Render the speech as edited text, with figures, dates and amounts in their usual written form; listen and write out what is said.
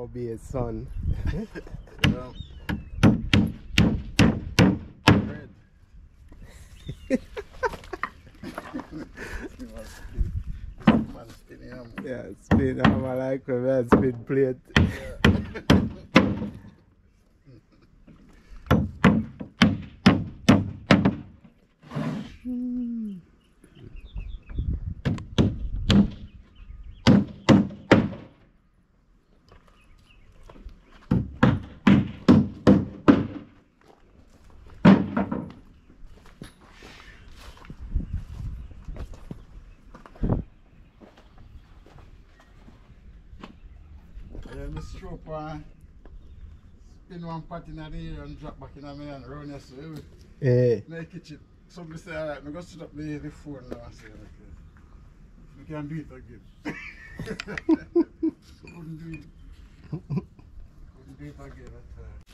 Obey his son. Yeah. Red. Yeah, spin hammer like when I spin plate. Yeah, Miss Stroop, spin one pot in the air and drop back in my hand and run yourself. Hey. In the kitchen. Somebody say, alright, I'm going to set up the phone now and say, okay, we can do it again. Couldn't do it. Couldn't do it again at all.